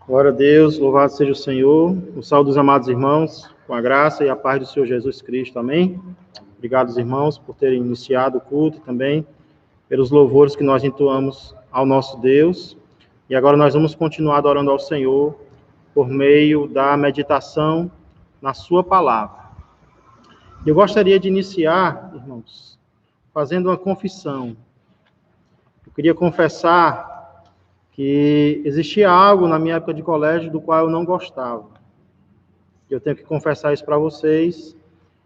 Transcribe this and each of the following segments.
Glória a Deus, louvado seja o Senhor. O salve dos amados irmãos, com a graça e a paz do Senhor Jesus Cristo, amém? Obrigado, irmãos, por terem iniciado o culto também, pelos louvores que nós entoamos ao nosso Deus. E agora nós vamos continuar adorando ao Senhor por meio da meditação na sua palavra. Eu gostaria de iniciar, irmãos, fazendo uma confissão. Eu queria confessar que existia algo na minha época de colégio do qual eu não gostava. Eu tenho que confessar isso para vocês.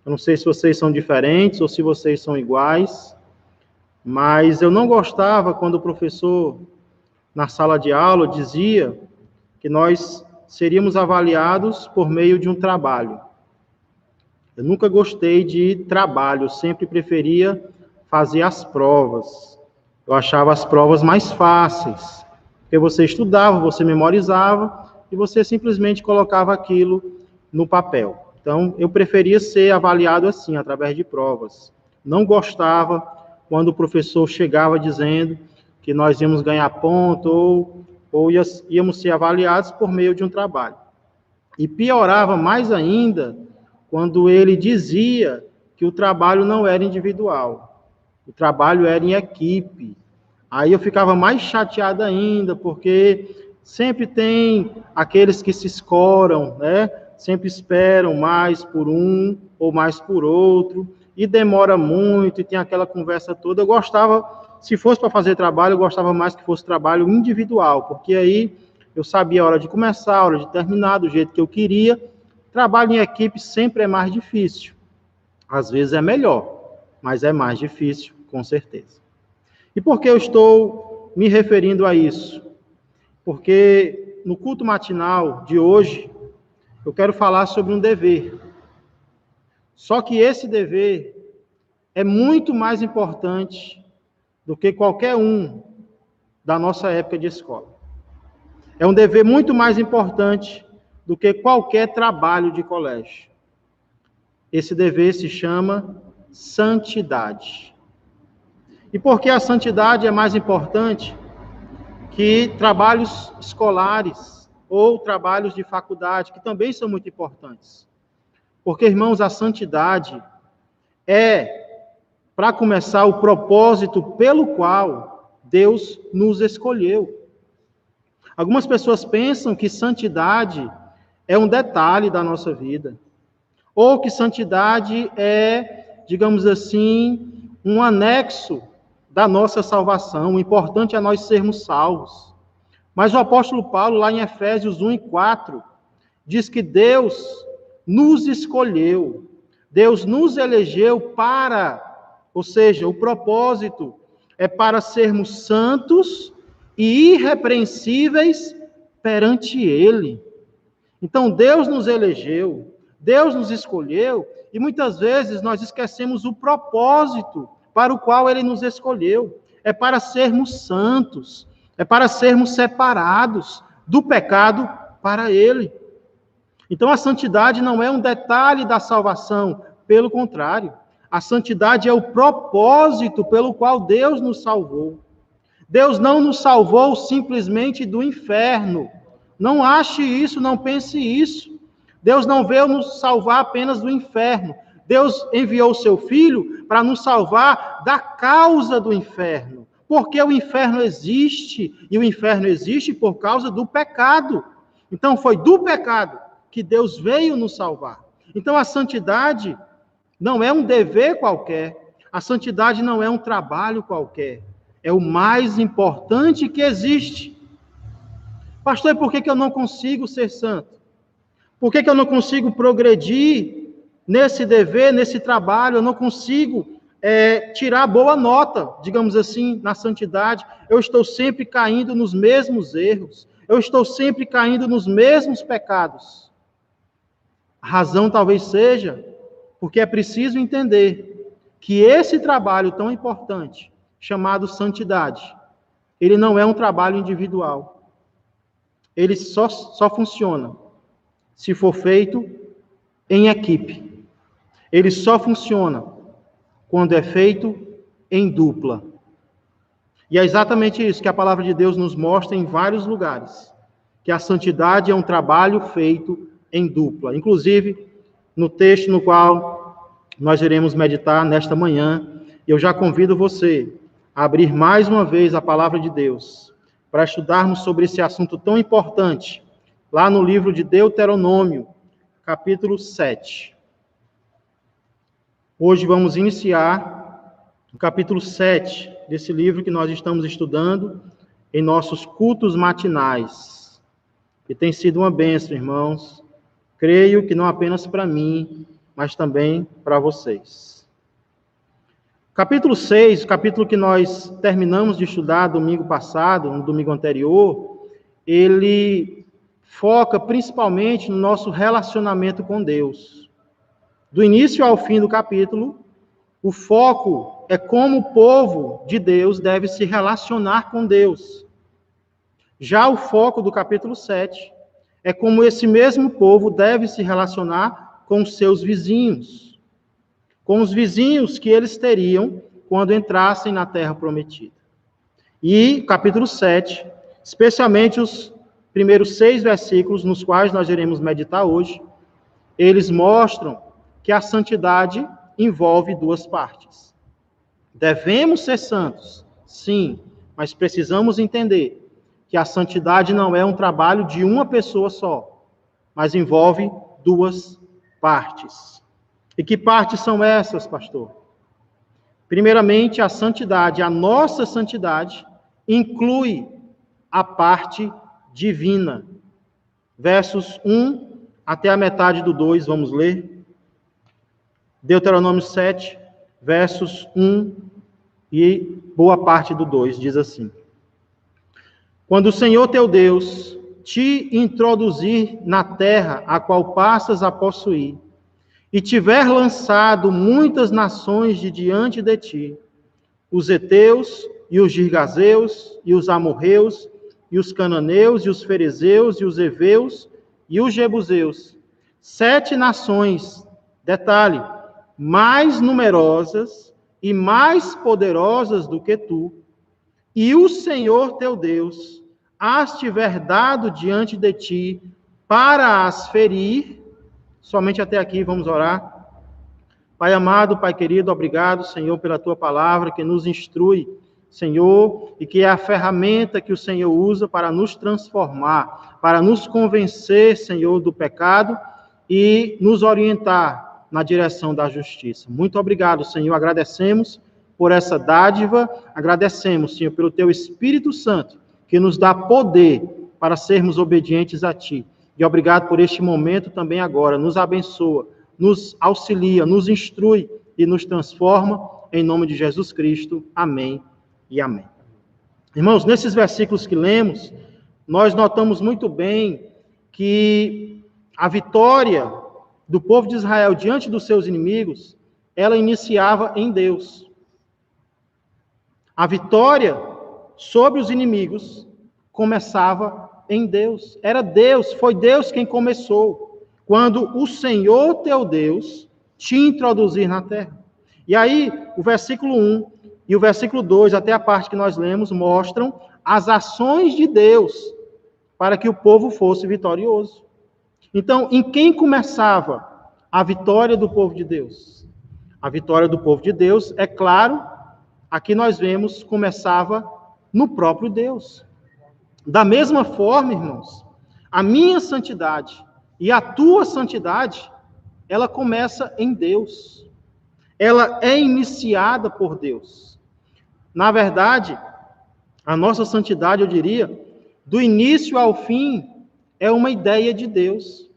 Eu não sei se vocês são diferentes ou se vocês são iguais, mas eu não gostava quando o professor, na sala de aula, dizia que nós seríamos avaliados por meio de um trabalho. Eu nunca gostei de trabalho, eu sempre preferia fazer as provas. Eu achava as provas mais fáceis. Porque você estudava, você memorizava e você simplesmente colocava aquilo no papel. Então, eu preferia ser avaliado assim, através de provas. Não gostava quando o professor chegava dizendo que nós íamos ganhar ponto ou íamos ser avaliados por meio de um trabalho. E piorava mais ainda quando ele dizia que o trabalho não era individual, o trabalho era em equipe. Aí eu ficava mais chateado ainda, porque sempre tem aqueles que se escoram, né? Sempre esperam mais por um ou mais por outro, e demora muito, e tem aquela conversa toda. Eu gostava, se fosse para fazer trabalho, eu gostava mais que fosse trabalho individual, porque aí eu sabia a hora de começar, a hora de terminar, do jeito que eu queria. Trabalho em equipe sempre é mais difícil. Às vezes é melhor, mas é mais difícil, com certeza. E por que eu estou me referindo a isso? Porque no culto matinal de hoje, eu quero falar sobre um dever. Só que esse dever é muito mais importante do que qualquer um da nossa época de escola. É um dever muito mais importante do que qualquer trabalho de colégio. Esse dever se chama santidade. E por que a santidade é mais importante que trabalhos escolares ou trabalhos de faculdade, que também são muito importantes? Porque, irmãos, a santidade é, para começar, o propósito pelo qual Deus nos escolheu. Algumas pessoas pensam que santidade é um detalhe da nossa vida, ou que santidade é, digamos assim, um anexo da nossa salvação. O importante é nós sermos salvos. Mas o apóstolo Paulo, lá em Efésios 1:4, diz que Deus nos escolheu, Deus nos elegeu para, ou seja, o propósito é para sermos santos e irrepreensíveis perante Ele. Então, Deus nos elegeu, Deus nos escolheu, e muitas vezes nós esquecemos o propósito para o qual Ele nos escolheu. É para sermos santos, é para sermos separados do pecado para Ele. Então, a santidade não é um detalhe da salvação, pelo contrário, a santidade é o propósito pelo qual Deus nos salvou. Deus não nos salvou simplesmente do inferno. Não ache isso, não pense isso. Deus não veio nos salvar apenas do inferno. Deus enviou o seu Filho para nos salvar da causa do inferno. Porque o inferno existe, e o inferno existe por causa do pecado. Então, foi do pecado que Deus veio nos salvar. Então, a santidade não é um dever qualquer. A santidade não é um trabalho qualquer. É o mais importante que existe. Pastor, e por que eu não consigo ser santo? Por que eu não consigo progredir nesse dever, nesse trabalho? Eu não consigo tirar boa nota, digamos assim, na santidade. Eu estou sempre caindo nos mesmos erros. Eu estou sempre caindo nos mesmos pecados. A razão talvez seja porque é preciso entender que esse trabalho tão importante, chamado santidade, ele não é um trabalho individual. Ele só funciona se for feito em equipe. Ele só funciona quando é feito em dupla. E é exatamente isso que a palavra de Deus nos mostra em vários lugares. que a santidade é um trabalho feito em dupla. Inclusive, no texto no qual nós iremos meditar nesta manhã, eu já convido você a abrir mais uma vez a palavra de Deus, para estudarmos sobre esse assunto tão importante, lá no livro de Deuteronômio, capítulo 7. Hoje vamos iniciar o capítulo 7 desse livro que nós estamos estudando em nossos cultos matinais. E tem sido uma bênção, irmãos. Creio que não apenas para mim, mas também para vocês. Capítulo 6, o capítulo que nós terminamos de estudar domingo passado, no domingo anterior, ele foca principalmente no nosso relacionamento com Deus. Do início ao fim do capítulo, o foco é como o povo de Deus deve se relacionar com Deus. Já o foco do capítulo 7 é como esse mesmo povo deve se relacionar com os seus vizinhos, com os vizinhos que eles teriam quando entrassem na terra prometida. E capítulo 7, especialmente os primeiros 6 versículos, nos quais nós iremos meditar hoje, eles mostram que a santidade envolve 2 partes. Devemos ser santos, sim, mas precisamos entender que a santidade não é um trabalho de uma pessoa só, mas envolve 2 partes. E que partes são essas, pastor? Primeiramente, a santidade, a nossa santidade, inclui a parte divina. Versos 1 até a metade do 2, vamos ler. Deuteronômio 7, versos 1 e boa parte do 2, diz assim: Quando o Senhor teu Deus te introduzir na terra a qual passas a possuir, e tiver lançado muitas nações de diante de ti, os heteus, e os girgazeus, e os amorreus, e os cananeus, e os ferezeus, e os heveus, e os jebuseus, 7 nações, detalhe, mais numerosas e mais poderosas do que tu, e o Senhor teu Deus as tiver dado diante de ti para as ferir. Somente até aqui, vamos orar. Pai amado, Pai querido, obrigado, Senhor, pela tua palavra que nos instrui, Senhor, e que é a ferramenta que o Senhor usa para nos transformar, para nos convencer, Senhor, do pecado e nos orientar na direção da justiça. Muito obrigado, Senhor. Agradecemos por essa dádiva, agradecemos, Senhor, pelo teu Espírito Santo, que nos dá poder para sermos obedientes a ti. E obrigado por este momento também agora. Nos abençoa, nos auxilia, nos instrui e nos transforma, em nome de Jesus Cristo. Amém e amém. Irmãos, nesses versículos que lemos, nós notamos muito bem que a vitória do povo de Israel diante dos seus inimigos, ela iniciava em Deus. A vitória sobre os inimigos começava em Deus. Era Deus, foi Deus quem começou, quando o Senhor teu Deus te introduzir na terra. E aí, o versículo 1 e o versículo 2, até a parte que nós lemos, mostram as ações de Deus para que o povo fosse vitorioso. Então, em quem começava a vitória do povo de Deus? A vitória do povo de Deus, é claro, aqui nós vemos, começava no próprio Deus. Da mesma forma, irmãos, a minha santidade e a tua santidade, ela começa em Deus. Ela é iniciada por Deus. Na verdade, a nossa santidade, eu diria, do início ao fim, é uma ideia de Deus.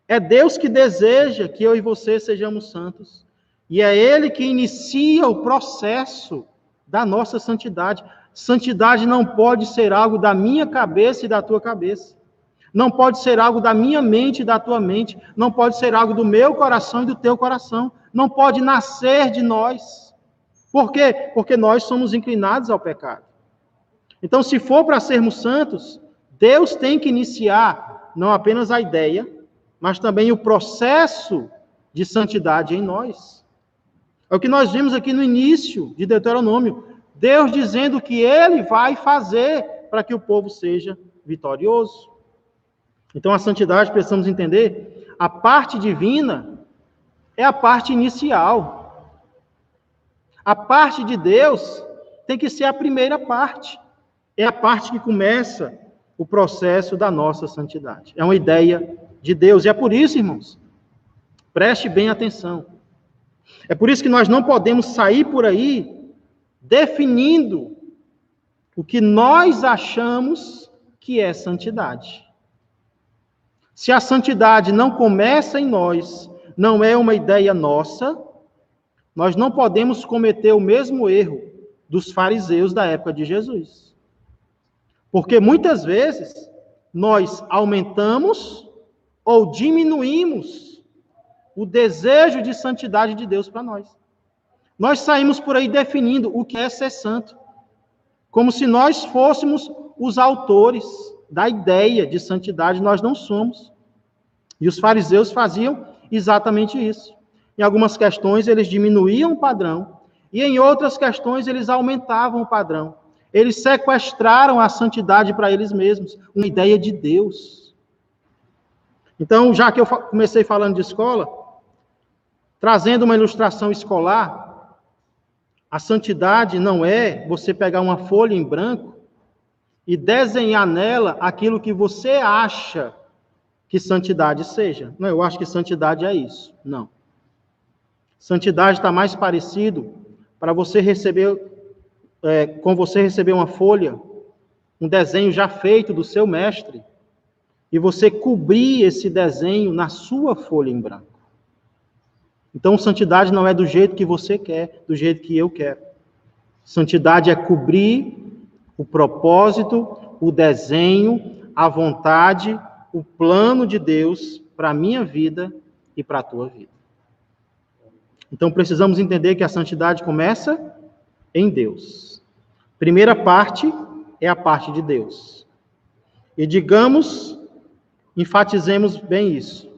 É Deus que deseja que eu e você sejamos santos. E é Ele que inicia o processo da nossa santidade. Santidade não pode ser algo da minha cabeça e da tua cabeça. Não pode ser algo da minha mente e da tua mente. Não pode ser algo do meu coração e do teu coração. Não pode nascer de nós. Por quê? Porque nós somos inclinados ao pecado. Então, se for para sermos santos, Deus tem que iniciar não apenas a ideia, mas também o processo de santidade em nós. É o que nós vimos aqui no início de Deuteronômio. Deus dizendo que Ele vai fazer para que o povo seja vitorioso. Então, a santidade, precisamos entender, a parte divina é a parte inicial. A parte de Deus tem que ser a primeira parte. É a parte que começa o processo da nossa santidade. É uma ideia de Deus. E é por isso, irmãos, preste bem atenção. É por isso que nós não podemos sair por aí definindo o que nós achamos que é santidade. Se a santidade não começa em nós, não é uma ideia nossa, nós não podemos cometer o mesmo erro dos fariseus da época de Jesus. Porque muitas vezes nós aumentamos ou diminuímos o desejo de santidade de Deus para nós. Nós saímos por aí definindo o que é ser santo, como se nós fôssemos os autores da ideia de santidade. Nós não somos. E os fariseus faziam exatamente isso. Em algumas questões eles diminuíam o padrão, e em outras questões eles aumentavam o padrão. Eles sequestraram a santidade para eles mesmos, uma ideia de Deus. Então, já que eu comecei falando de escola, trazendo uma ilustração escolar, a santidade não é você pegar uma folha em branco e desenhar nela aquilo que você acha que santidade seja. Não, eu acho que santidade é isso. Não. Santidade está mais parecido para você receber, com você receber uma folha, um desenho já feito do seu mestre, e você cobrir esse desenho na sua folha em branco. Então, santidade não é do jeito que você quer, do jeito que eu quero. Santidade é cobrir o propósito, o desenho, a vontade, o plano de Deus para a minha vida e para a tua vida. Então, precisamos entender que a santidade começa em Deus. Primeira parte é a parte de Deus. E enfatizemos bem isso.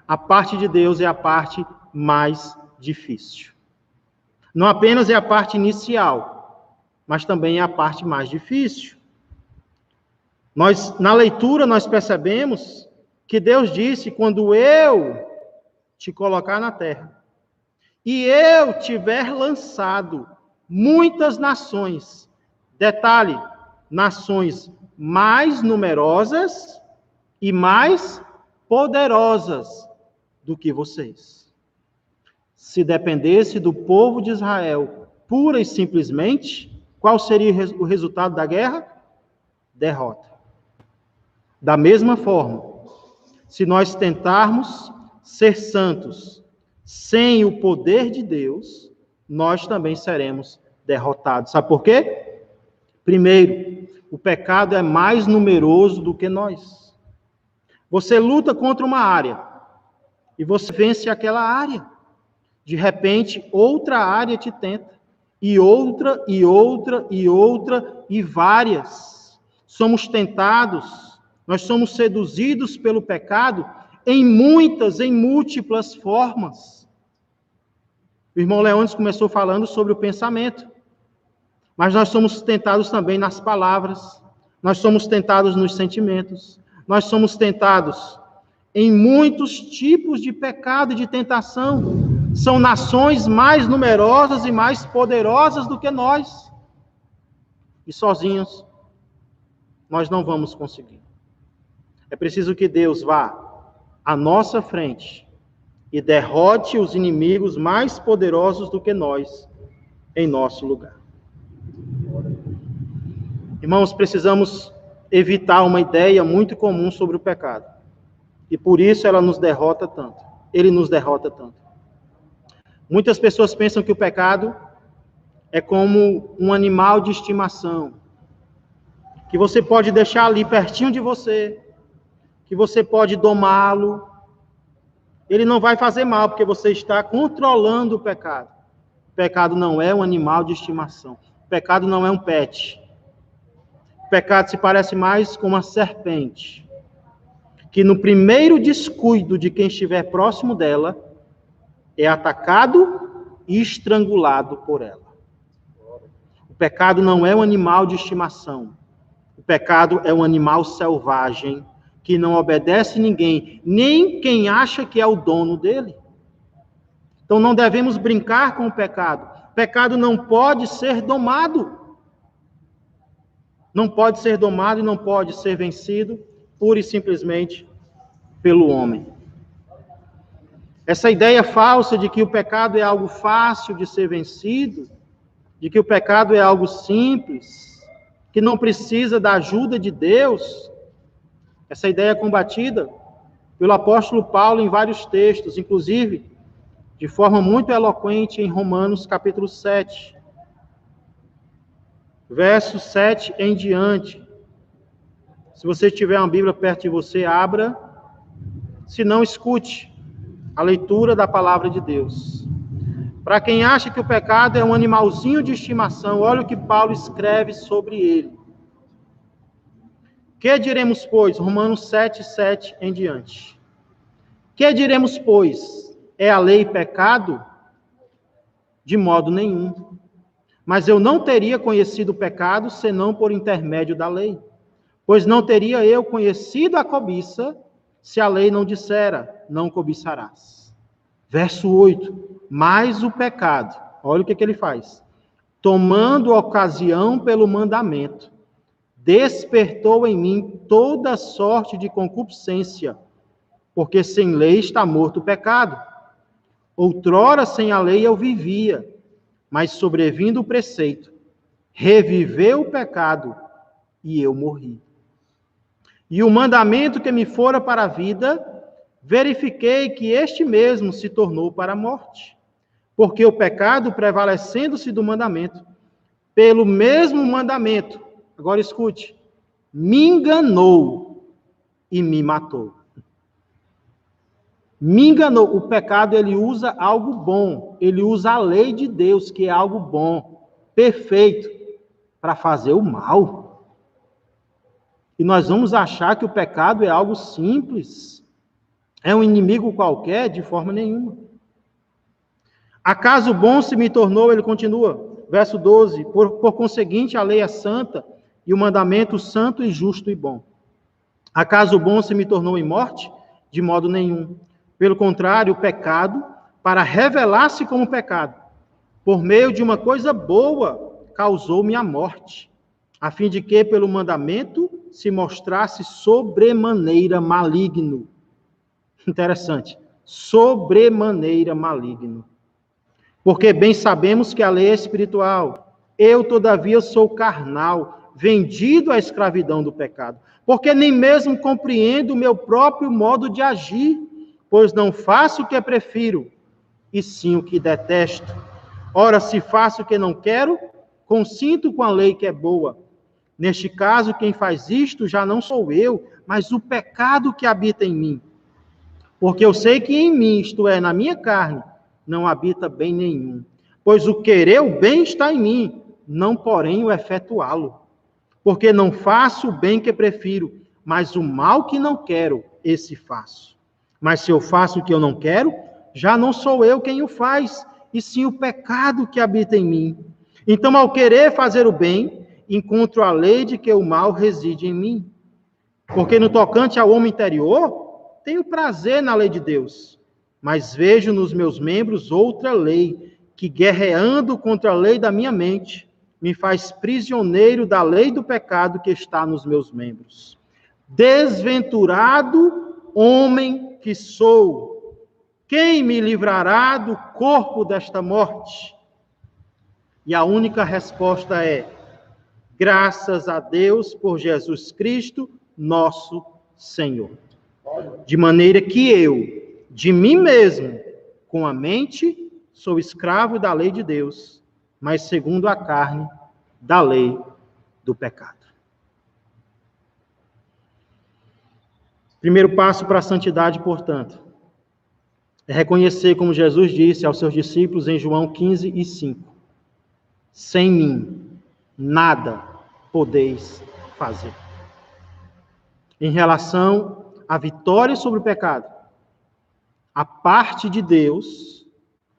A parte de Deus é a parte mais difícil. Não apenas é a parte inicial, mas também é a parte mais difícil. Na leitura, nós percebemos que Deus disse, quando eu te colocar na terra, e eu tiver lançado muitas nações, detalhe, nações mais numerosas e mais poderosas do que vocês. Se dependesse do povo de Israel pura e simplesmente, qual seria o resultado da guerra? Derrota. Da mesma forma, se nós tentarmos ser santos sem o poder de Deus, nós também seremos derrotados. Sabe por quê? Primeiro, o pecado é mais numeroso do que nós. Você luta contra uma área e você vence aquela área. De repente, outra área te tenta. E outra, e outra, e outra, e várias. Somos tentados, nós somos seduzidos pelo pecado em múltiplas formas. O irmão Leônidas começou falando sobre o pensamento. Mas nós somos tentados também nas palavras. Nós somos tentados nos sentimentos. Nós somos tentados em muitos tipos de pecado e de tentação. São nações mais numerosas e mais poderosas do que nós. E sozinhos, nós não vamos conseguir. É preciso que Deus vá à nossa frente e derrote os inimigos mais poderosos do que nós em nosso lugar. Irmãos, precisamos evitar uma ideia muito comum sobre o pecado. E por isso ela nos derrota tanto. Ele nos derrota tanto. Muitas pessoas pensam que o pecado é como um animal de estimação, que você pode deixar ali pertinho de você, que você pode domá-lo. Ele não vai fazer mal, porque você está controlando o pecado. O pecado não é um animal de estimação. O pecado não é um pet. O pecado se parece mais com uma serpente, que no primeiro descuido de quem estiver próximo dela, é atacado e estrangulado por ela. O pecado não é um animal de estimação. O pecado é um animal selvagem que não obedece ninguém, nem quem acha que é o dono dele. Então não devemos brincar com o pecado. O pecado não pode ser domado. Não pode ser domado e não pode ser vencido pura e simplesmente pelo homem. Essa ideia falsa de que o pecado é algo fácil de ser vencido, de que o pecado é algo simples, que não precisa da ajuda de Deus, essa ideia é combatida pelo apóstolo Paulo em vários textos, inclusive de forma muito eloquente em Romanos capítulo 7, verso 7 em diante. Se você tiver uma Bíblia perto de você, abra, se não, escute a leitura da palavra de Deus. Para quem acha que o pecado é um animalzinho de estimação, olha o que Paulo escreve sobre ele. Que diremos, pois? Romanos 7, 7 em diante. Que diremos, pois? É a lei pecado? De modo nenhum. Mas eu não teria conhecido o pecado senão por intermédio da lei. Pois não teria eu conhecido a cobiça se a lei não dissera, não cobiçarás. Verso 8. Mas o pecado, olha o que ele faz. Tomando ocasião pelo mandamento, despertou em mim toda sorte de concupiscência, porque sem lei está morto o pecado. Outrora sem a lei eu vivia, mas sobrevindo o preceito, reviveu o pecado e eu morri. E o mandamento que me fora para a vida, verifiquei que este mesmo se tornou para a morte. Porque o pecado, prevalecendo-se do mandamento, pelo mesmo mandamento, agora escute, me enganou e me matou. Me enganou. O pecado, ele usa algo bom, ele usa a lei de Deus, que é algo bom, perfeito, para fazer o mal. E nós vamos achar que o pecado é algo simples, é um inimigo qualquer, de forma nenhuma. Acaso bom se me tornou, ele continua, verso 12, por conseguinte a lei é santa, e o mandamento santo e justo e bom. Acaso bom se me tornou em morte? De modo nenhum. Pelo contrário, o pecado, para revelar-se como pecado, por meio de uma coisa boa, causou-me a morte, a fim de que, pelo mandamento, se mostrasse sobremaneira maligno. Interessante. Sobremaneira maligno. Porque bem sabemos que a lei é espiritual. Eu, todavia, sou carnal, vendido à escravidão do pecado. Porque nem mesmo compreendo o meu próprio modo de agir, pois não faço o que prefiro, e sim o que detesto. Ora, se faço o que não quero, consinto com a lei que é boa. Neste caso, quem faz isto já não sou eu, mas o pecado que habita em mim. Porque eu sei que em mim, isto é, na minha carne, não habita bem nenhum. Pois o querer o bem está em mim, não porém o efetuá-lo. Porque não faço o bem que prefiro, mas o mal que não quero, esse faço. Mas se eu faço o que eu não quero, já não sou eu quem o faz, e sim o pecado que habita em mim. Então, ao querer fazer o bem, encontro a lei de que o mal reside em mim. Porque no tocante ao homem interior, tenho prazer na lei de Deus, mas vejo nos meus membros outra lei, que guerreando contra a lei da minha mente, me faz prisioneiro da lei do pecado que está nos meus membros. Desventurado homem que sou, quem me livrará do corpo desta morte? E a única resposta é: graças a Deus por Jesus Cristo, nosso Senhor. De maneira que eu, de mim mesmo, com a mente, sou escravo da lei de Deus, mas segundo a carne, da lei do pecado. Primeiro passo para a santidade, portanto, é reconhecer, como Jesus disse aos seus discípulos em João 15 e 5, sem mim, nada podeis fazer. Em relação à vitória sobre o pecado, a parte de Deus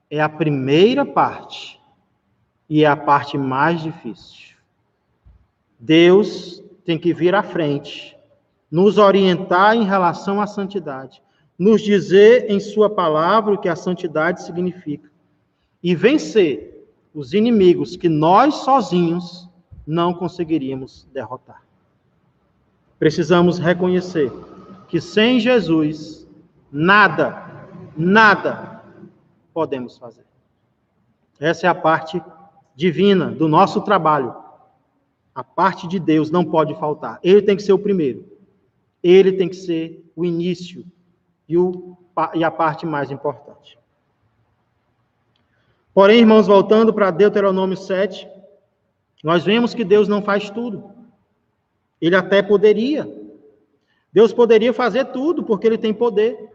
é a primeira parte e é a parte mais difícil. Deus tem que vir à frente, nos orientar em relação à santidade, nos dizer em sua palavra o que a santidade significa e vencer os inimigos que nós sozinhos não conseguiríamos derrotar. Precisamos reconhecer que sem Jesus, nada podemos fazer. Essa é a parte divina do nosso trabalho. A parte de Deus não pode faltar. Ele tem que ser o primeiro. Ele tem que ser o início e a parte mais importante. Porém, irmãos, voltando para Deuteronômio 7, nós vemos que Deus não faz tudo. Ele até poderia. Deus poderia fazer tudo, porque Ele tem poder.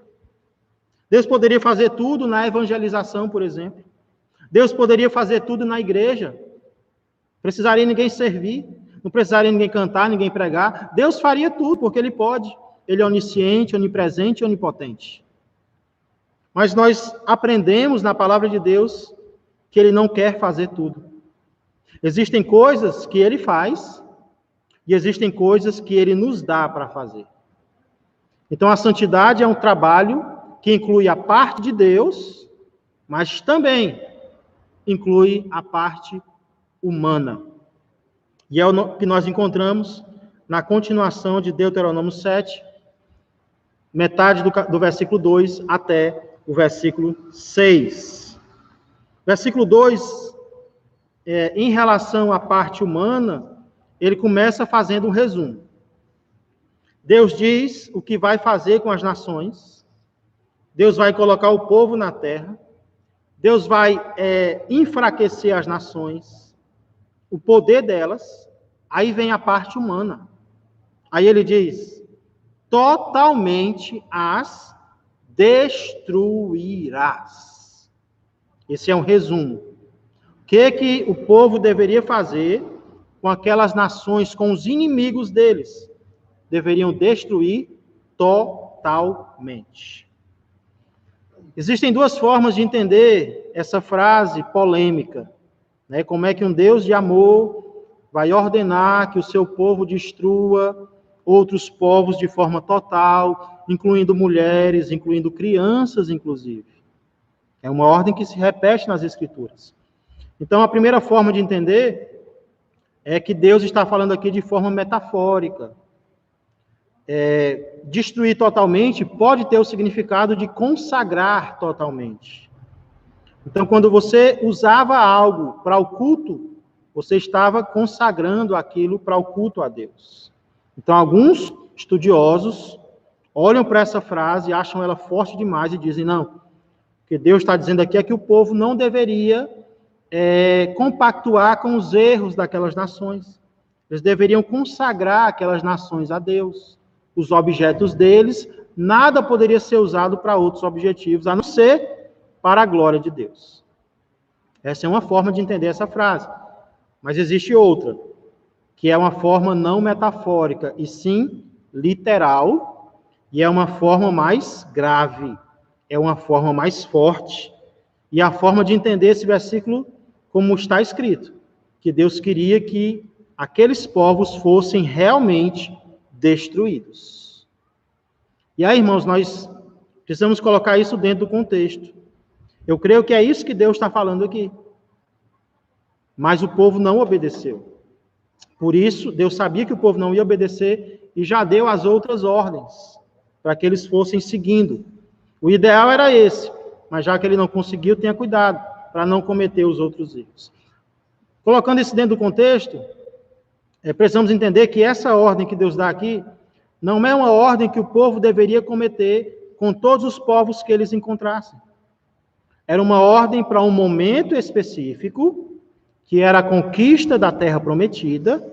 Deus poderia fazer tudo na evangelização, por exemplo. Deus poderia fazer tudo na igreja. Precisaria ninguém servir, não precisaria ninguém cantar, ninguém pregar. Deus faria tudo, porque Ele pode. Ele é onisciente, onipresente e onipotente. Mas nós aprendemos na palavra de Deus que Ele não quer fazer tudo. Existem coisas que Ele faz e existem coisas que Ele nos dá para fazer. Então, a santidade é um trabalho que inclui a parte de Deus, mas também inclui a parte humana. E é o que nós encontramos na continuação de Deuteronômio 7, metade do versículo 2 até o versículo 6. Versículo 2, em relação à parte humana, ele começa fazendo um resumo. Deus diz o que vai fazer com as nações. Deus vai colocar o povo na terra. Deus vai enfraquecer as nações, o poder delas. Aí vem a parte humana. Aí ele diz, totalmente as destruirás. Esse é um resumo. O que o povo deveria fazer com aquelas nações, com os inimigos deles? Deveriam destruir totalmente. Existem duas formas de entender essa frase polêmica, né? Como é que um Deus de amor vai ordenar que o seu povo destrua outros povos de forma total, incluindo mulheres, incluindo crianças, inclusive. É uma ordem que se repete nas Escrituras. Então, a primeira forma de entender é que Deus está falando aqui de forma metafórica. Destruir totalmente pode ter o significado de consagrar totalmente. Então, quando você usava algo para o culto, você estava consagrando aquilo para o culto a Deus. Então, alguns estudiosos olham para essa frase, acham ela forte demais e dizem, não, o que Deus está dizendo aqui é que o povo não deveria compactuar com os erros daquelas nações. Eles deveriam consagrar aquelas nações a Deus. Os objetos deles, nada poderia ser usado para outros objetivos, a não ser para a glória de Deus. Essa é uma forma de entender essa frase. Mas existe outra, que é uma forma não metafórica, e sim literal, e é uma forma mais grave, é uma forma mais forte, e a forma de entender esse versículo como está escrito, que Deus queria que aqueles povos fossem realmente destruídos. E aí, irmãos, nós precisamos colocar isso dentro do contexto. Eu creio que é isso que Deus está falando aqui. Mas o povo não obedeceu. Por isso, Deus sabia que o povo não ia obedecer e já deu as outras ordens para que eles fossem seguindo. O ideal era esse, mas já que ele não conseguiu, tenha cuidado para não cometer os outros erros. Colocando isso dentro do contexto, precisamos entender que essa ordem que Deus dá aqui não é uma ordem que o povo deveria cometer com todos os povos que eles encontrassem. Era uma ordem para um momento específico, que era a conquista da terra prometida,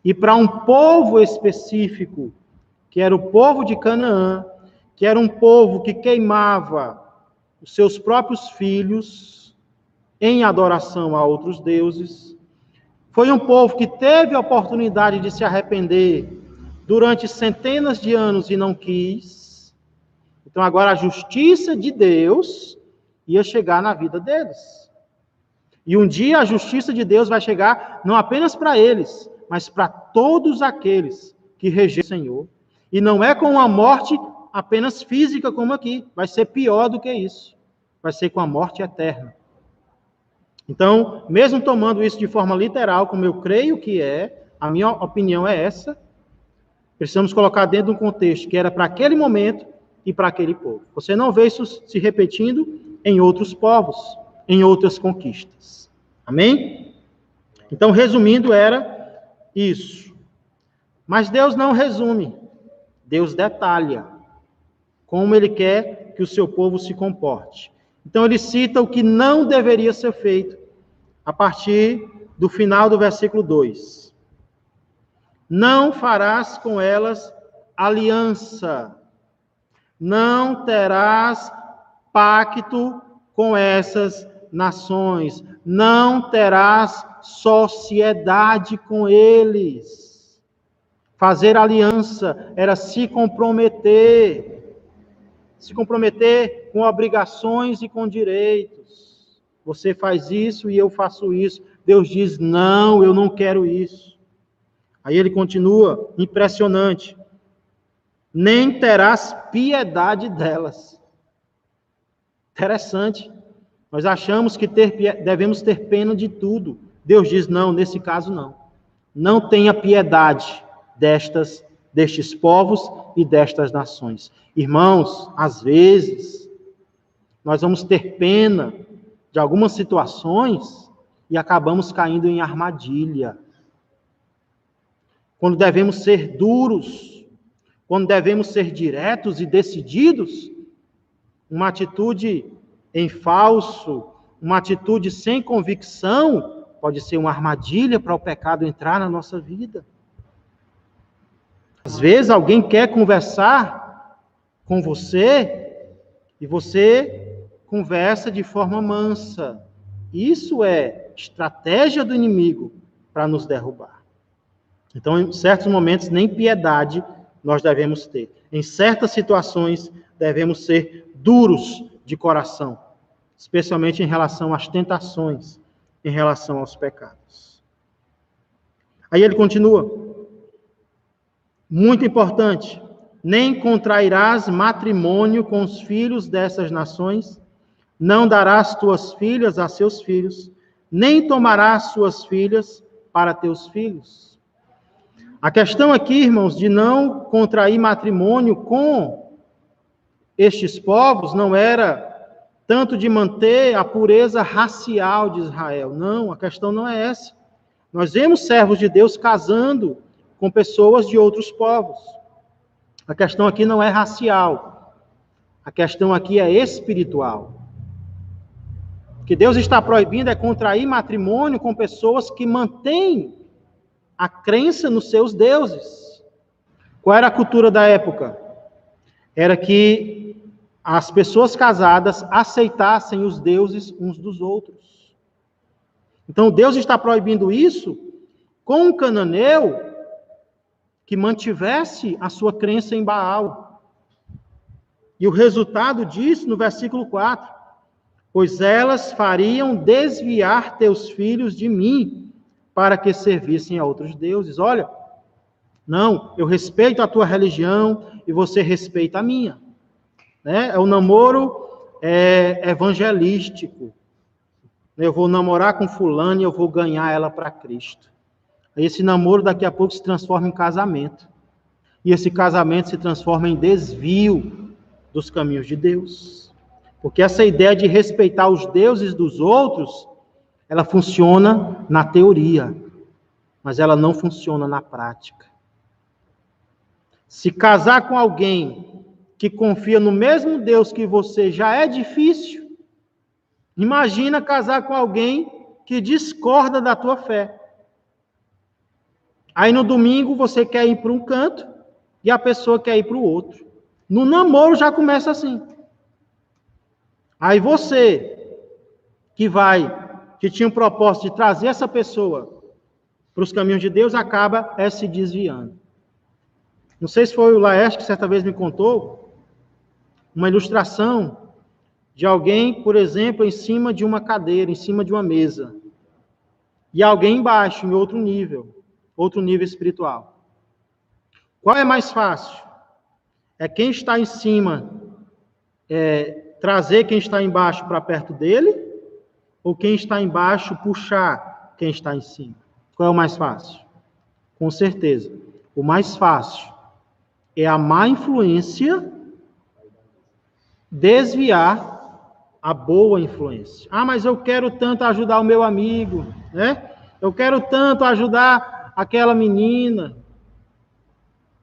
e para um povo específico, que era o povo de Canaã, que era um povo que queimava os seus próprios filhos em adoração a outros deuses. Foi um povo que teve a oportunidade de se arrepender durante centenas de anos e não quis. Então, agora a justiça de Deus ia chegar na vida deles. E um dia a justiça de Deus vai chegar não apenas para eles, mas para todos aqueles que rejeitam o Senhor. E não é com uma morte apenas física como aqui, vai ser pior do que isso. Vai ser com a morte eterna. Então, mesmo tomando isso de forma literal, como eu creio que é, a minha opinião é essa, precisamos colocar dentro de um contexto que era para aquele momento e para aquele povo. Você não vê isso se repetindo em outros povos, em outras conquistas. Amém? Então, resumindo, era isso. Mas Deus não resume, Deus detalha como Ele quer que o seu povo se comporte. Então, ele cita o que não deveria ser feito a partir do final do versículo 2. Não farás com elas aliança, não terás pacto com essas nações, não terás sociedade com eles. Fazer aliança era se comprometer com obrigações e com direitos. Você faz isso e eu faço isso. Deus diz, não, eu não quero isso. Aí ele continua, impressionante. Nem terás piedade delas. Interessante. Nós achamos que devemos ter pena de tudo. Deus diz, não, nesse caso não. Não tenha piedade destes povos e destas nações. Irmãos, às vezes, nós vamos ter pena de algumas situações e acabamos caindo em armadilha. Quando devemos ser duros, quando devemos ser diretos e decididos, uma atitude em falso, uma atitude sem convicção, pode ser uma armadilha para o pecado entrar na nossa vida. Às vezes alguém quer conversar com você e você conversa de forma mansa. Isso é estratégia do inimigo para nos derrubar. Então, em certos momentos, nem piedade nós devemos ter. Em certas situações, devemos ser duros de coração, especialmente em relação às tentações, em relação aos pecados. Aí ele continua. Muito importante, nem contrairás matrimônio com os filhos dessas nações, não darás tuas filhas a seus filhos, nem tomarás suas filhas para teus filhos. A questão aqui, irmãos, de não contrair matrimônio com estes povos não era tanto de manter a pureza racial de Israel. Não, a questão não é essa. Nós vemos servos de Deus casando com pessoas de outros povos. A questão aqui não é racial. A questão aqui é espiritual. O que Deus está proibindo é contrair matrimônio com pessoas que mantêm a crença nos seus deuses. Qual era a cultura da época? Era que as pessoas casadas aceitassem os deuses uns dos outros. Então, Deus está proibindo isso com um cananeu que mantivesse a sua crença em Baal. E o resultado disso, no versículo 4, pois elas fariam desviar teus filhos de mim, para que servissem a outros deuses. Olha, não, eu respeito a tua religião e você respeita a minha. Né? É o namoro evangelístico. Eu vou namorar com fulano e eu vou ganhar ela para Cristo. Esse namoro daqui a pouco se transforma em casamento. E esse casamento se transforma em desvio dos caminhos de Deus. Porque essa ideia de respeitar os deuses dos outros, ela funciona na teoria, mas ela não funciona na prática. Se casar com alguém que confia no mesmo Deus que você já é difícil, imagina casar com alguém que discorda da tua fé. Aí no domingo você quer ir para um canto e a pessoa quer ir para o outro. No namoro já começa assim. Aí você que tinha o propósito de trazer essa pessoa para os caminhos de Deus, acaba se desviando. Não sei se foi o Laércio que certa vez me contou uma ilustração de alguém, por exemplo, em cima de uma cadeira, em cima de uma mesa. E alguém embaixo, em outro nível. outro nível espiritual. Qual é mais fácil? É quem está em cima trazer quem está embaixo para perto dele, ou quem está embaixo puxar quem está em cima? Qual é o mais fácil? Com certeza, o mais fácil é a má influência desviar a boa influência. Ah, mas eu quero tanto ajudar o meu amigo, né? Eu quero tanto ajudar aquela menina,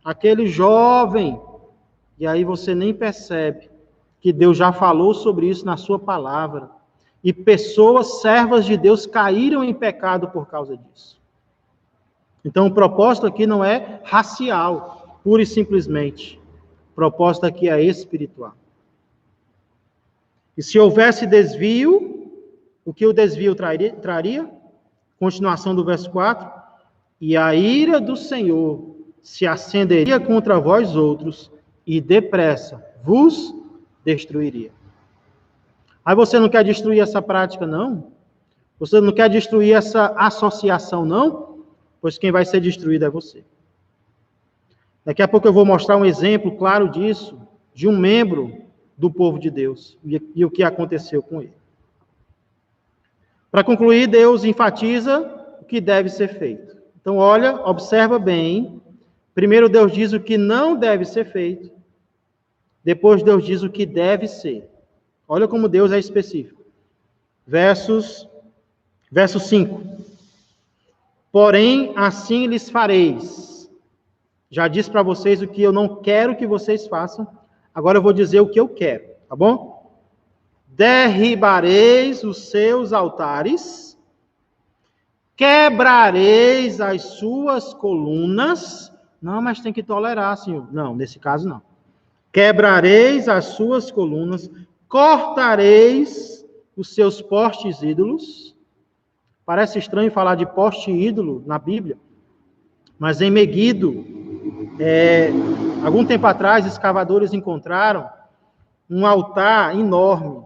aquele jovem. E aí você nem percebe que Deus já falou sobre isso na sua palavra. E pessoas, servas de Deus, caíram em pecado por causa disso. Então o propósito aqui não é racial, pura e simplesmente. O propósito aqui é espiritual. E se houvesse desvio, o que o desvio traria? Continuação do verso 4. E a ira do Senhor se acenderia contra vós outros, e depressa vos destruiria. Aí você não quer destruir essa prática, não? Você não quer destruir essa associação, não? Pois quem vai ser destruído é você. Daqui a pouco eu vou mostrar um exemplo claro disso, de um membro do povo de Deus, e o que aconteceu com ele. Para concluir, Deus enfatiza o que deve ser feito. Então, olha, observa bem. Primeiro Deus diz o que não deve ser feito. Depois Deus diz o que deve ser. Olha como Deus é específico. Verso 5. Porém, assim lhes fareis. Já disse para vocês o que eu não quero que vocês façam. Agora eu vou dizer o que eu quero, tá bom? Derribareis os seus altares, quebrareis as suas colunas. Não, mas tem que tolerar, Senhor. Não, nesse caso não. Quebrareis as suas colunas, cortareis os seus postes ídolos. Parece estranho falar de poste ídolo na Bíblia, mas em Meguido, algum tempo atrás, escavadores encontraram um altar enorme,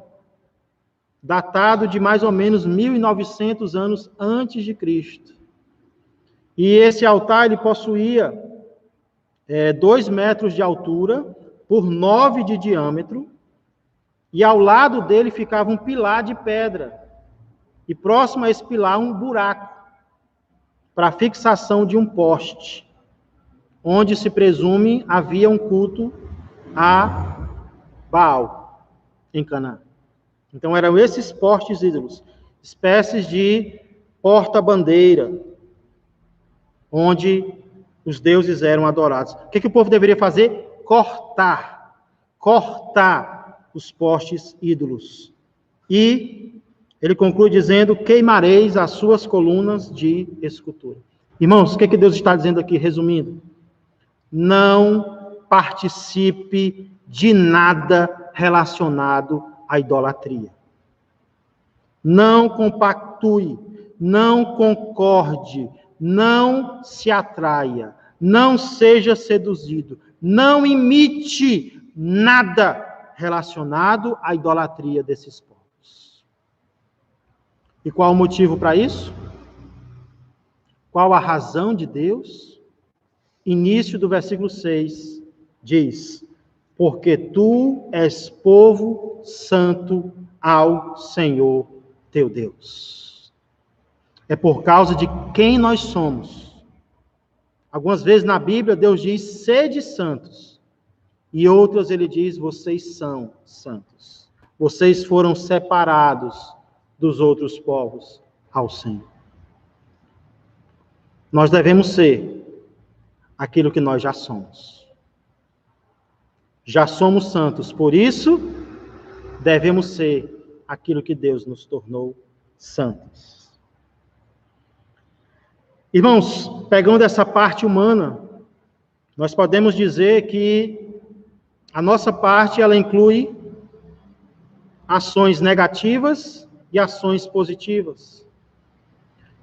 datado de mais ou menos 1.900 anos antes de Cristo. E esse altar, ele possuía 2 metros de altura, por 9 de diâmetro, e ao lado dele ficava um pilar de pedra, e próximo a esse pilar um buraco, para a fixação de um poste, onde se presume havia um culto a Baal, em Canaã. Então eram esses postes ídolos, espécies de porta-bandeira, onde os deuses eram adorados. O que o povo deveria fazer? Cortar os postes ídolos. E ele conclui dizendo, queimareis as suas colunas de escultura. Irmãos, o que Deus está dizendo aqui, resumindo? Não participe de nada relacionado à idolatria. Não compactue, não concorde, não se atraia, não seja seduzido, não imite nada relacionado à idolatria desses povos. E qual o motivo para isso? Qual a razão de Deus? Início do versículo 6 diz: porque tu és povo santo ao Senhor teu Deus. É por causa de quem nós somos. Algumas vezes na Bíblia Deus diz, sede santos. E outras ele diz, vocês são santos. Vocês foram separados dos outros povos ao Senhor. Nós devemos ser aquilo que nós já somos. Já somos santos, por isso devemos ser aquilo que Deus nos tornou santos. Irmãos, pegando essa parte humana, nós podemos dizer que a nossa parte, ela inclui ações negativas e ações positivas.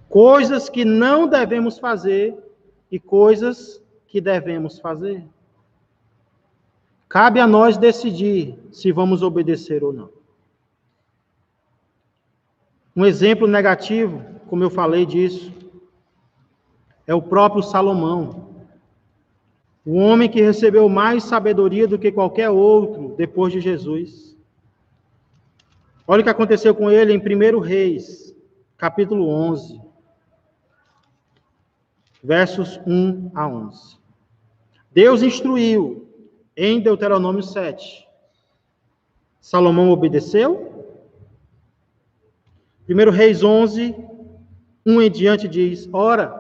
Coisas que não devemos fazer e coisas que devemos fazer. Cabe a nós decidir se vamos obedecer ou não. Um exemplo negativo, como eu falei disso, é o próprio Salomão. O homem que recebeu mais sabedoria do que qualquer outro depois de Jesus. Olha o que aconteceu com ele em 1 Reis, capítulo 11, versos 1 a 11. Deus instruiu em Deuteronômio 7. Salomão obedeceu. 1 Reis 11, 1 em diante diz: Ora,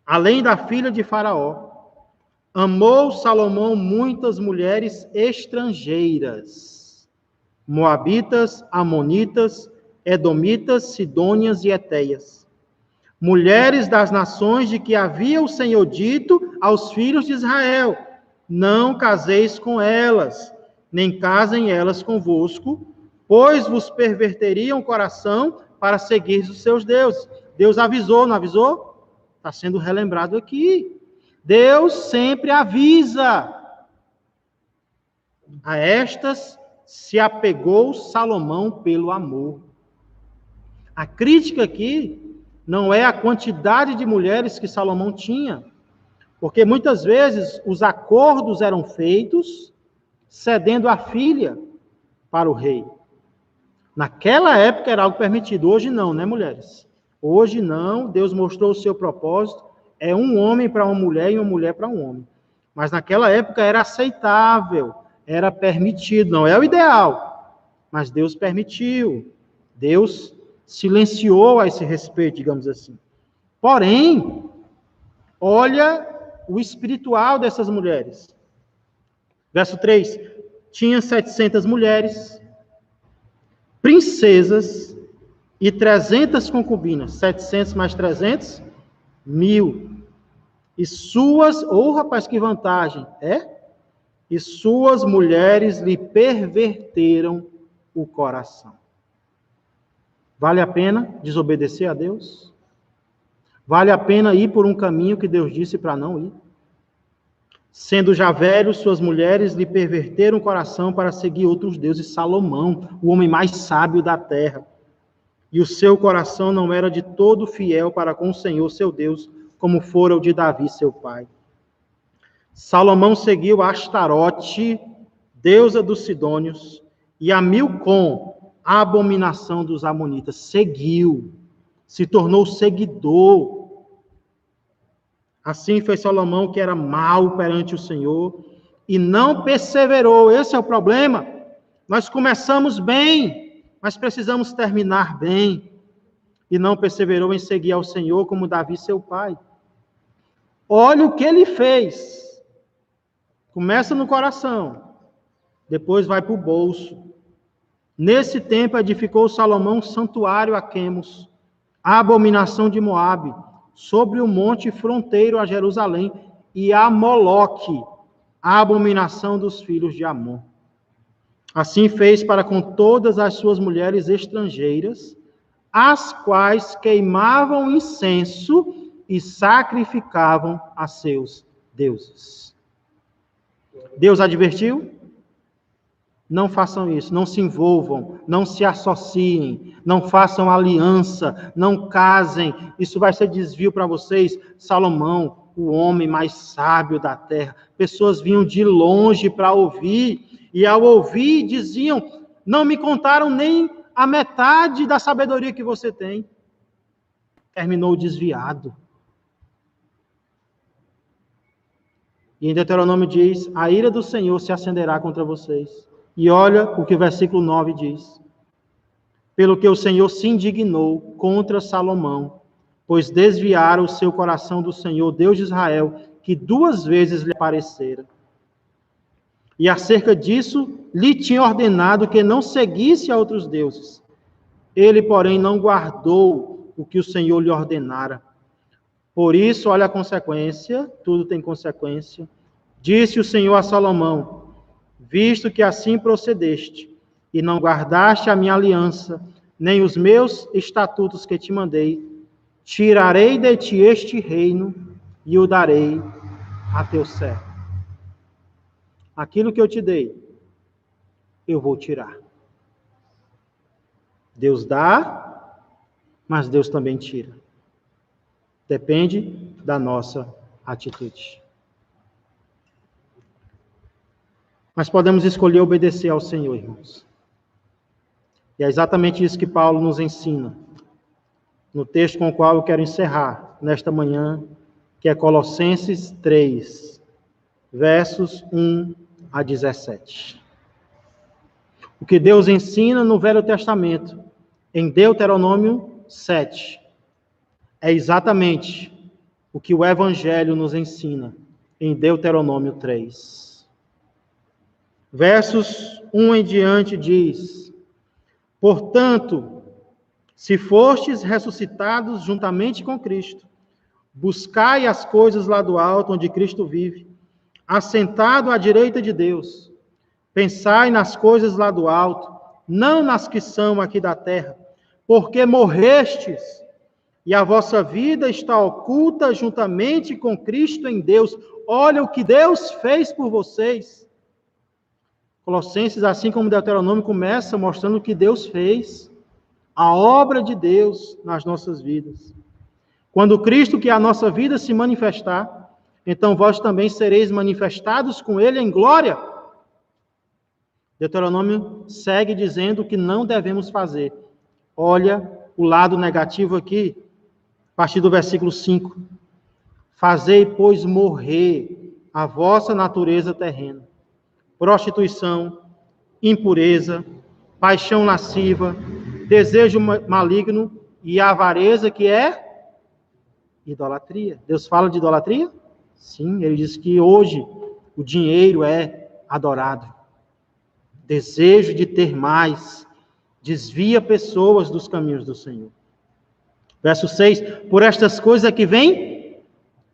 além da filha de Faraó, amou Salomão muitas mulheres estrangeiras, moabitas, amonitas, edomitas, sidônias e etéias, mulheres das nações de que havia o Senhor dito aos filhos de Israel: não caseis com elas, nem casem elas convosco, pois vos perverteriam o coração para seguir os seus deuses. Deus avisou, não avisou? Está sendo relembrado aqui. Deus sempre avisa. A estas se apegou Salomão pelo amor. A crítica aqui não é a quantidade de mulheres que Salomão tinha, porque muitas vezes os acordos eram feitos cedendo a filha para o rei. Naquela época era algo permitido, hoje não, né, mulheres? Hoje não, Deus mostrou o seu propósito, é um homem para uma mulher e uma mulher para um homem. Mas naquela época era aceitável, era permitido, não é o ideal, mas Deus permitiu, Deus silenciou a esse respeito, digamos assim. Porém, olha o espiritual dessas mulheres. Verso 3, tinha 700 mulheres, princesas e 300 concubinas, 700 mais 300, 1000. E suas, rapaz, que vantagem, E suas mulheres lhe perverteram o coração. Vale a pena desobedecer a Deus? Vale a pena ir por um caminho que Deus disse para não ir? Sendo já velhos, suas mulheres lhe perverteram o coração para seguir outros deuses. Salomão, o homem mais sábio da terra. E o seu coração não era de todo fiel para com o Senhor, seu Deus, como fora o de Davi, seu pai. Salomão seguiu a Astarote, deusa dos Sidônios, e a Milcom, a abominação dos amonitas. Seguiu, se tornou seguidor. Assim fez Salomão, que era mau perante o Senhor, e não perseverou. Esse é o problema. Nós começamos bem, mas precisamos terminar bem. E não perseverou em seguir ao Senhor como Davi, seu pai. Olha o que ele fez. Começa no coração, depois vai para o bolso. Nesse tempo edificou Salomão um santuário a Quemos, a abominação de Moabe, sobre o monte fronteiro a Jerusalém, e a Moloque, a abominação dos filhos de Amon. Assim fez para com todas as suas mulheres estrangeiras, as quais queimavam incenso e sacrificavam a seus deuses. Deus advertiu? Não façam isso, não se envolvam, não se associem, não façam aliança, não casem. Isso vai ser desvio para vocês. Salomão, o homem mais sábio da terra. Pessoas vinham de longe para ouvir, e ao ouvir diziam: não me contaram nem a metade da sabedoria que você tem. Terminou desviado. E em Deuteronômio diz: a ira do Senhor se acenderá contra vocês. E olha o que o versículo 9 diz. Pelo que o Senhor se indignou contra Salomão, pois desviaram o seu coração do Senhor, Deus de Israel, que 2 vezes lhe aparecera. E acerca disso, lhe tinha ordenado que não seguisse a outros deuses. Ele, porém, não guardou o que o Senhor lhe ordenara. Por isso, olha a consequência, tudo tem consequência. Disse o Senhor a Salomão: visto que assim procedeste, e não guardaste a minha aliança, nem os meus estatutos que te mandei, tirarei de ti este reino, e o darei a teu servo. Aquilo que eu te dei, eu vou tirar. Deus dá, mas Deus também tira. Depende da nossa atitude. Mas podemos escolher obedecer ao Senhor, irmãos. E é exatamente isso que Paulo nos ensina, no texto com o qual eu quero encerrar nesta manhã, que é Colossenses 3, versos 1 a 17. O que Deus ensina no Velho Testamento, em Deuteronômio 7, é exatamente o que o Evangelho nos ensina em Deuteronômio 3. Versos 1 em diante diz: portanto, se fostes ressuscitados juntamente com Cristo, buscai as coisas lá do alto, onde Cristo vive, assentado à direita de Deus. Pensai nas coisas lá do alto, não nas que são aqui da terra, porque morrestes, e a vossa vida está oculta juntamente com Cristo em Deus. Olha o que Deus fez por vocês. Colossenses, assim como Deuteronômio, começa mostrando o que Deus fez, a obra de Deus nas nossas vidas. Quando Cristo, que é a nossa vida, se manifestar, então vós também sereis manifestados com Ele em glória. Deuteronômio segue dizendo o que não devemos fazer. Olha o lado negativo aqui, a partir do versículo 5. Fazei, pois, morrer a vossa natureza terrena. Prostituição, impureza, paixão lasciva, desejo maligno e avareza, que é idolatria. Deus fala de idolatria? Sim, ele diz que hoje o dinheiro é adorado. Desejo de ter mais desvia pessoas dos caminhos do Senhor. Verso 6, por estas coisas é que vem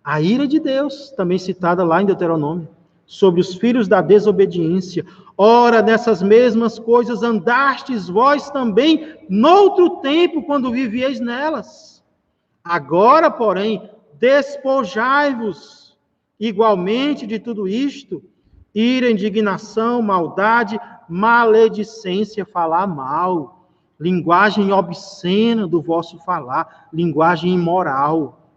a ira de Deus, também citada lá em Deuteronômio, sobre os filhos da desobediência. Ora, dessas mesmas coisas andastes vós também noutro tempo, quando vivieis nelas. Agora, porém, despojai-vos igualmente de tudo isto: ira, indignação, maldade, maledicência, falar mal, linguagem obscena do vosso falar, linguagem imoral.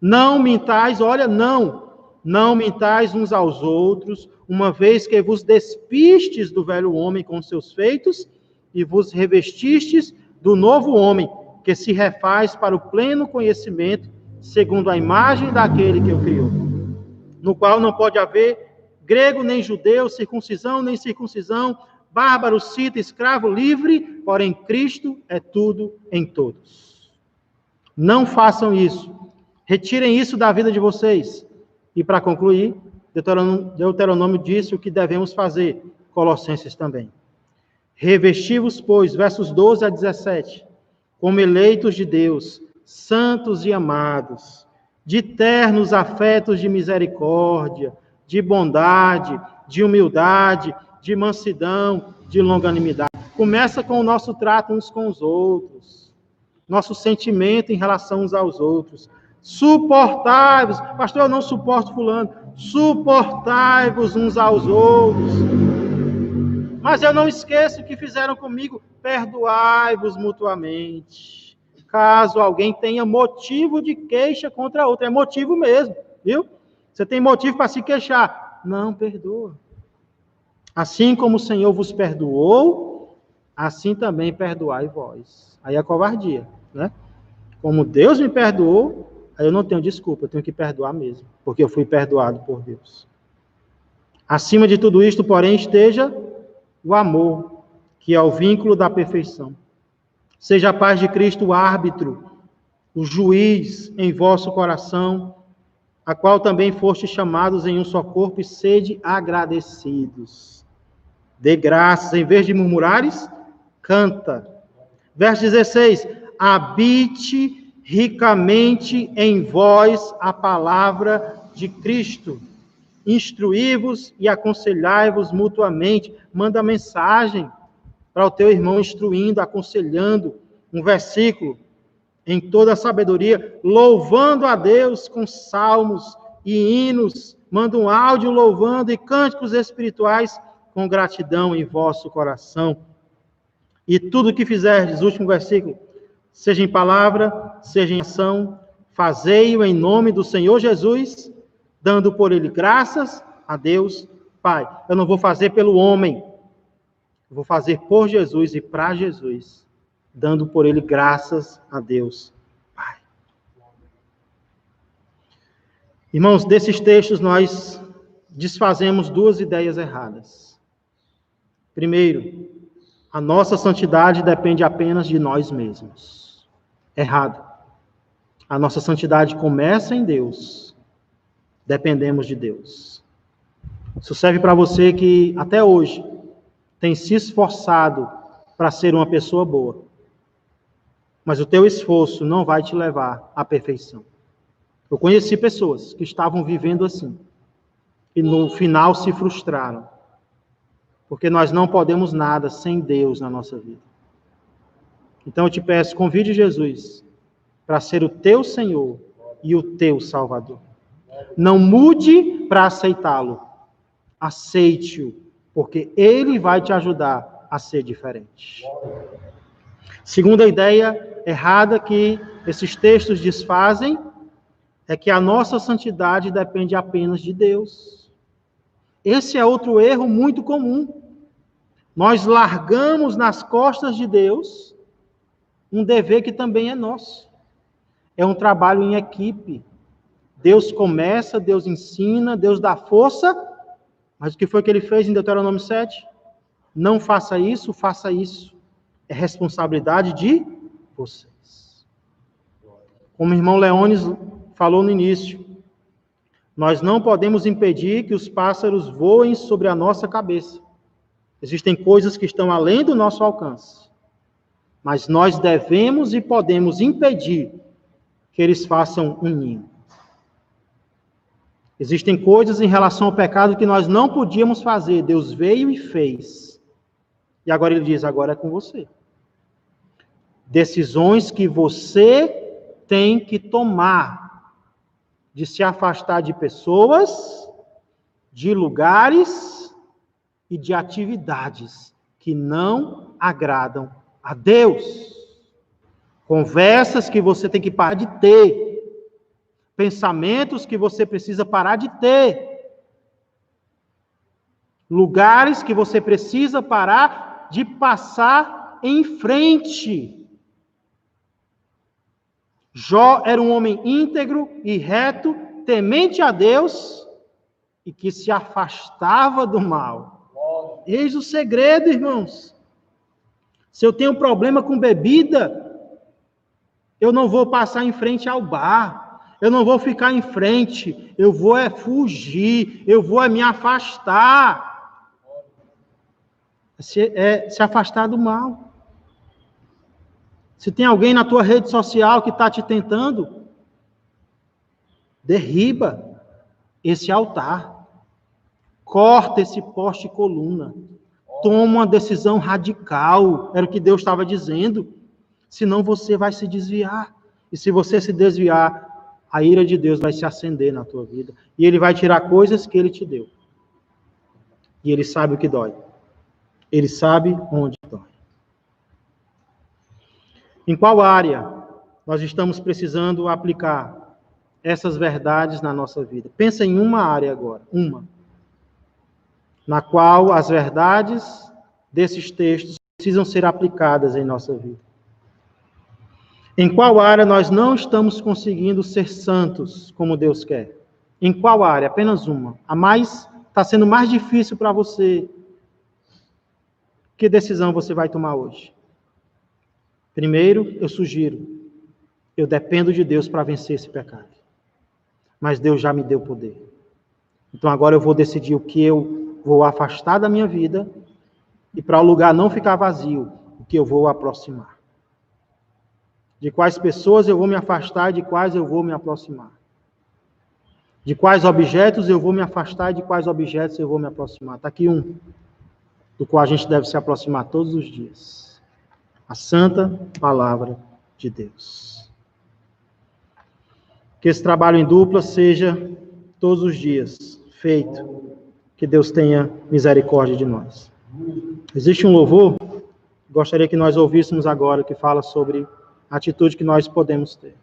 Não mintais, olha, não mintais uns aos outros, uma vez que vos despistes do velho homem com seus feitos e vos revestistes do novo homem, que se refaz para o pleno conhecimento, segundo a imagem daquele que o criou, no qual não pode haver grego nem judeu, circuncisão nem circuncisão, bárbaro, cita, escravo, livre, porém Cristo é tudo em todos. Não façam isso. Retirem isso da vida de vocês. E para concluir, Deuteronômio disse o que devemos fazer. Colossenses também. Revesti-vos, pois, versos 12 a 17, como eleitos de Deus, santos e amados, de ternos afetos de misericórdia, de bondade, de humildade, de mansidão, de longanimidade. Começa com o nosso trato uns com os outros, nosso sentimento em relação uns aos outros. Suportai-vos, pastor, eu não suporto fulano. Suportai-vos uns aos outros. Mas eu não esqueço o que fizeram comigo. Perdoai-vos mutuamente. Caso alguém tenha motivo de queixa contra outro, é motivo mesmo, viu? Você tem motivo para se queixar? Não, perdoa. Assim como o Senhor vos perdoou, assim também perdoai vós. Aí é covardia, né? Como Deus me perdoou, aí eu não tenho desculpa, eu tenho que perdoar mesmo, porque eu fui perdoado por Deus. Acima de tudo isto, porém, esteja o amor, que é o vínculo da perfeição. Seja a paz de Cristo o árbitro, o juiz em vosso coração, a qual também foste chamados em um só corpo, e sede agradecidos. Dê graças, em vez de murmurares, canta. Verso 16, habite ricamente em vós a palavra de Cristo. Instruí-vos e aconselhai-vos mutuamente. Manda mensagem para o teu irmão, instruindo, aconselhando. Um versículo. Em toda a sabedoria, louvando a Deus com salmos e hinos, manda um áudio louvando e cânticos espirituais com gratidão em vosso coração. E tudo o que fizerdes, último versículo, seja em palavra, seja em ação, Fazei-o em nome do Senhor Jesus, dando por ele graças a Deus Pai. Eu não vou fazer pelo homem, eu vou fazer por Jesus e para Jesus, dando por ele graças a Deus Pai. Irmãos, desses textos nós desfazemos duas ideias erradas. Primeiro, a nossa santidade depende apenas de nós mesmos. Errado. A nossa santidade começa em Deus. Dependemos de Deus. Isso serve para você que até hoje tem se esforçado para ser uma pessoa boa. Mas o teu esforço não vai te levar à perfeição. Eu conheci pessoas que estavam vivendo assim. E no final se frustraram. Porque nós não podemos nada sem Deus na nossa vida. Então eu te peço, convide Jesus para ser o teu Senhor e o teu Salvador. Não mude para aceitá-lo. Aceite-o, porque ele vai te ajudar a ser diferente. Segunda ideia errada que esses textos desfazem é que a nossa santidade depende apenas de Deus. Esse é outro erro muito comum. Nós largamos nas costas de Deus um dever que também é nosso. É um trabalho em equipe. Deus começa, Deus ensina, Deus dá força, mas o que foi que ele fez em Deuteronômio 7? Não faça isso, faça isso. É responsabilidade de vocês. Como o irmão Leones falou no início, nós não podemos impedir que os pássaros voem sobre a nossa cabeça. Existem coisas que estão além do nosso alcance. Mas nós devemos e podemos impedir que eles façam um ninho. Existem coisas em relação ao pecado que nós não podíamos fazer. Deus veio e fez. E agora ele diz, agora é com você. Decisões que você tem que tomar. De se afastar de pessoas, de lugares e de atividades que não agradam a Deus. Conversas que você tem que parar de ter. Pensamentos que você precisa parar de ter. Lugares que você precisa parar de passar em frente. Jó era um homem íntegro e reto, temente a Deus e que se afastava do mal. Eis o segredo, irmãos. Se eu tenho problema com bebida, eu não vou passar em frente ao bar, eu não vou ficar em frente, eu vou fugir, eu vou me afastar. Se afastar do mal. Se tem alguém na tua rede social que está te tentando, derriba esse altar. Corta esse poste e coluna. Toma uma decisão radical. Era o que Deus estava dizendo. Senão você vai se desviar. E se você se desviar, a ira de Deus vai se acender na tua vida. E Ele vai tirar coisas que Ele te deu. E Ele sabe o que dói. Ele sabe onde dói. Em qual área nós estamos precisando aplicar essas verdades na nossa vida? Pensa em uma área agora, na qual as verdades desses textos precisam ser aplicadas em nossa vida. Em qual área nós não estamos conseguindo ser santos como Deus quer? Em qual área? Apenas uma. Está sendo mais difícil para você. Que decisão você vai tomar hoje? Primeiro, eu sugiro, eu dependo de Deus para vencer esse pecado. Mas Deus já me deu poder. Então agora eu vou decidir o que eu vou afastar da minha vida e para o lugar não ficar vazio, o que eu vou aproximar. De quais pessoas eu vou me afastar e de quais eu vou me aproximar. De quais objetos eu vou me afastar e de quais objetos eu vou me aproximar. Está aqui um, do qual a gente deve se aproximar todos os dias. A santa palavra de Deus. Que esse trabalho em dupla seja todos os dias feito. Que Deus tenha misericórdia de nós. Existe um louvor, gostaria que nós ouvíssemos agora, que fala sobre a atitude que nós podemos ter.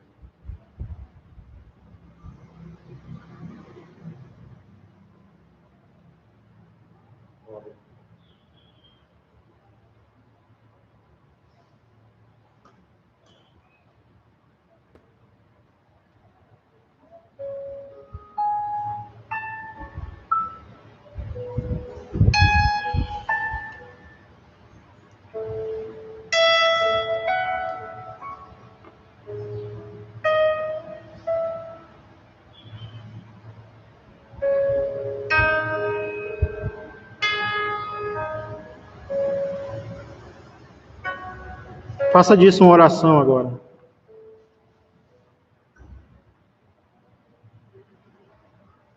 Faça disso uma oração agora.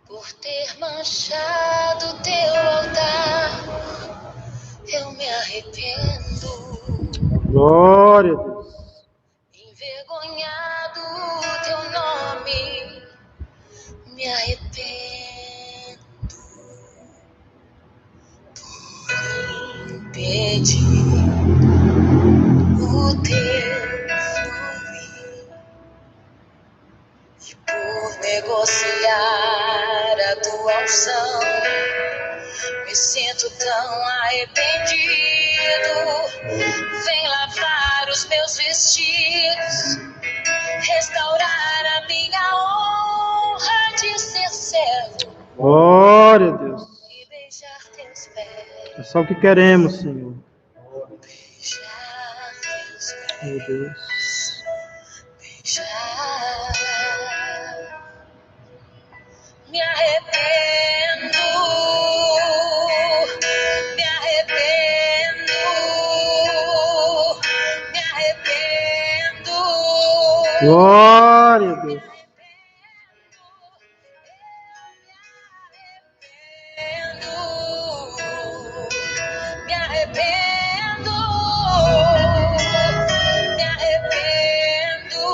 Por ter manchado teu altar, eu me arrependo. Glória a Deus. Envergonhado teu nome, me arrependo. Por impedir o teu fluir e por negociar a tua unção, me sinto tão arrependido. Vem lavar os meus vestidos, restaurar a minha honra de ser servo. Glória a Deus. E beijar teus pés. É só o que queremos, Senhor. Beijar teus pés. Meu Deus. Beijar. Me arrependo. Me arrependo. Me arrependo. Glória a Deus. Me arrependo, me arrependo,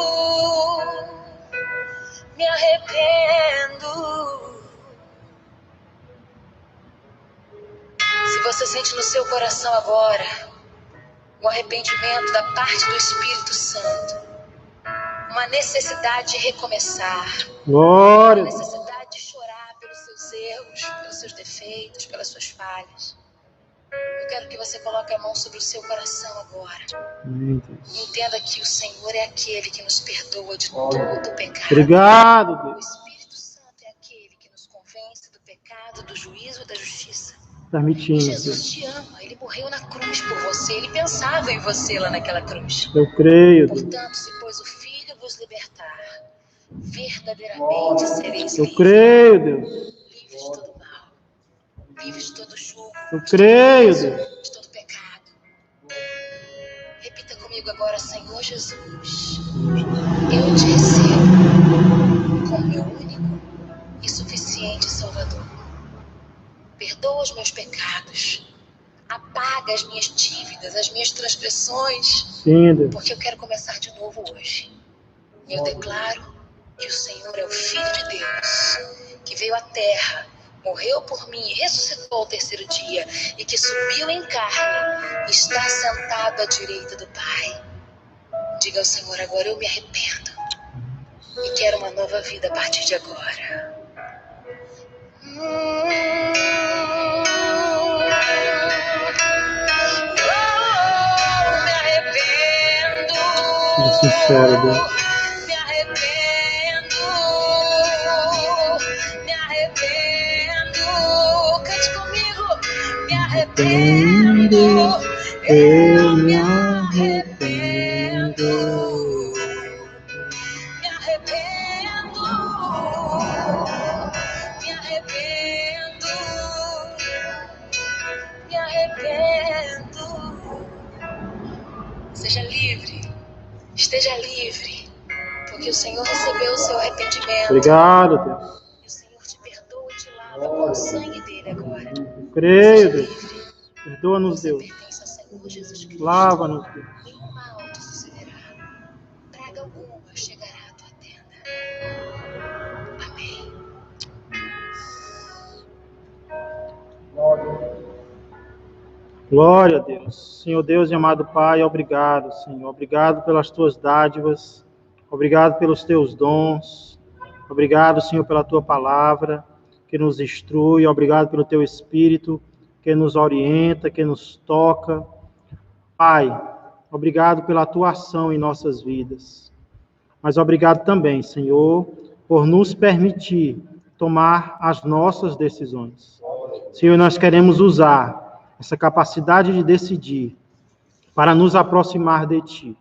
me arrependo. Se você sente no seu coração agora um arrependimento da parte do Espírito Santo, uma necessidade de recomeçar, Glória uma a Deus. necessidade de chorar pelos seus erros, pelos seus defeitos, pelas suas falhas, eu quero que você coloque a mão sobre o seu coração agora. Meu Deus. Entenda que o Senhor é aquele que nos perdoa de todo o pecado. Obrigado, O Deus. Espírito Santo é aquele que nos convence do pecado, do juízo e da justiça. E Permitindo, Jesus Deus. te ama, Ele morreu na cruz por você, Ele pensava em você lá naquela cruz. Eu creio, Deus. Portanto, se pois o Filho vos libertar, verdadeiramente sereis Eu livres. creio, Deus. Livres de todo mal, livres de todo julgo, Eu creio, Deus. de todo pecado. Repita comigo agora: Senhor Jesus, eu te recebo como meu único e suficiente Salvador. Perdoa os meus pecados, apaga as minhas dívidas, as minhas transgressões, Sim, Deus. porque eu quero começar de novo hoje. Eu declaro que o Senhor é o Filho de Deus, que veio à terra, morreu por mim e ressuscitou ao terceiro dia, e que subiu em carne e está sentado à direita do Pai. Diga ao Senhor agora: eu me arrependo e quero uma nova vida a partir de agora. Me arrependo. Seja sincero, Deus. Me arrependo. Me arrependo. Cante comigo. Me arrependo. Eu me arrependo. Me arrependo. Me arrependo. Me arrependo. Seja livre. Esteja livre. Porque o Senhor recebeu o seu arrependimento. Obrigado, Deus. E o Senhor te perdoa e te lava com o sangue dele agora. Eu creio, Seja Deus. livre. Perdoa-nos, Você Deus. pertence ao Senhor Jesus Cristo. Lava-nos, Deus. Nenhum mal te sucederá. Praga alguma chegará à tua tenda. Amém. Glória a Deus. Senhor Deus e amado Pai, obrigado, Senhor. Obrigado pelas tuas dádivas. Obrigado pelos teus dons. Obrigado, Senhor, pela tua palavra que nos instrui. Obrigado pelo teu Espírito que nos orienta, que nos toca. Pai, obrigado pela tua ação em nossas vidas. Mas obrigado também, Senhor, por nos permitir tomar as nossas decisões. Senhor, nós queremos usar essa capacidade de decidir para nos aproximar de Ti.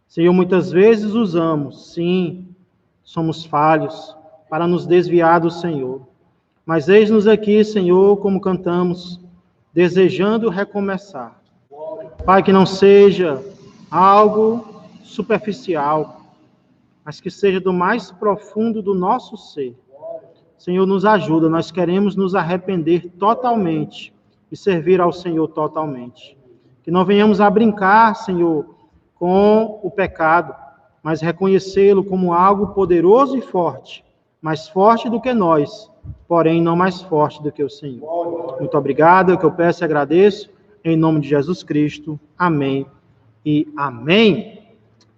Senhor, muitas vezes usamos, sim, somos falhos, para nos desviar do Senhor. Mas eis-nos aqui, Senhor, como cantamos, desejando recomeçar. Pai, que não seja algo superficial, mas que seja do mais profundo do nosso ser. Senhor, nos ajuda, nós queremos nos arrepender totalmente e servir ao Senhor totalmente. Que não venhamos a brincar, Senhor, com o pecado, mas reconhecê-lo como algo poderoso e forte, mais forte do que nós, porém não mais forte do que o Senhor. Muito obrigado, é o que eu peço e agradeço, em nome de Jesus Cristo. Amém e amém.